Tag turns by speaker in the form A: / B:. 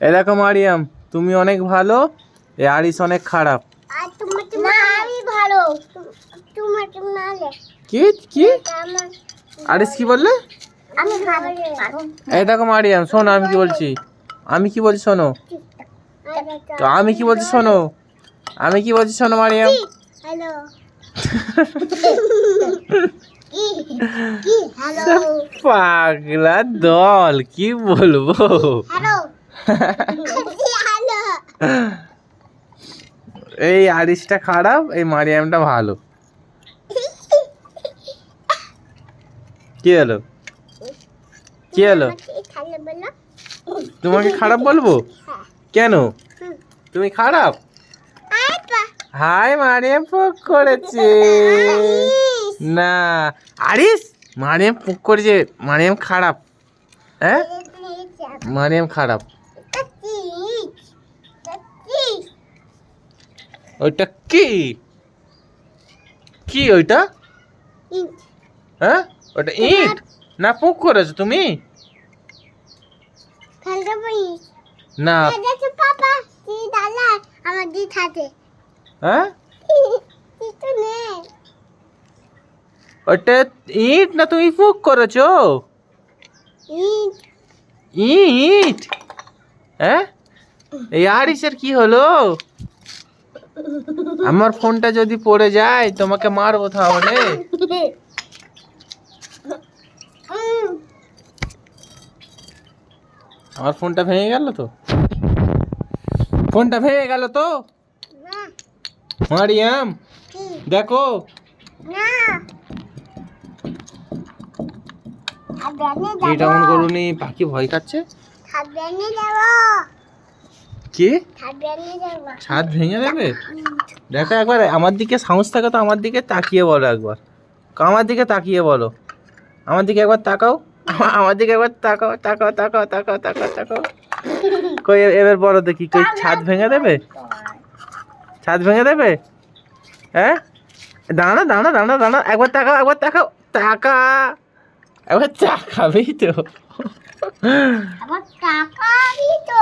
A: এই দেখো মারিয়াম, তুমি অনেক ভালো, এই আরিস অনেক খারাপ।
B: আমি ভালো, তোমার নালে
A: কি কি আরিস কি বললে?
B: আমি ভালো।
A: এই দেখো মারিয়াম, শোনো আমি কি বলছি, আমি কি বলছি শোনো, তো আমি কি বলছি শোনো, আমি কি বলছি শোনো মারিয়াম।
B: হ্যালো কি হ্যালো
A: পাগলা দল, কি বলবো।
B: হ্যালো হ্যালো
A: এই আরিসটা খারাপ, এই মারিয়ামটা ভালো। কি হলো, কি হলো? তোমাকে খারাপ বলবো কেন? তুমি খারাপ? হাই মারিয়াম পোক করেছে। না আরিস, মারিয়াম পোক করেছে, মারিয়াম খারাপ। হ্যাঁ মারিয়াম খারাপ। ওইটা কি, কি ওইটা? হ্যাঁ ওটা ইট না পোক করেছো তুমি? না
B: পাপা কি দালা আমার দি থাকে
A: হ্যাঁ
B: কিছু নেই
A: ওটা ইট না, তুমি পোক করেছো? ইট? হ্যাঁ এই আরিসের কি হলো? আমার ফোনটা যদি পড়ে যায় তোমাকে মারবো তাহলে। আমার ফোনটা ভেঙে গেল তো, ফোনটা ভেঙে গেল তো মারিয়াম, দেখো। এটা অন করুনি, পাখি ভয় খাচ্ছে। কি ছাদ ভেঙে দেবে? দেখো একবার আমার দিকে সাহস থাকে তো আমার দিকে তাকিয়ে বলো একবার, আমার দিকে তাকিয়ে বলো, আমার দিকে একবার তাকাও, আমার দিকে একবার তাকাও, তাকাও তাকাও তাকাও তাকাও তাকাও। কই এবার বলো দেখি, কই ছাদ ভেঙে দেবে? ছাদ ভেঙে দেবে? হ্যাঁ দাঁড়া দাঁড়া দাঁড়া দাঁড়া, একবার তাকাও, একবার তাকাও, তাকা, একবার তাকাবি তো।
B: আমার টাকা তো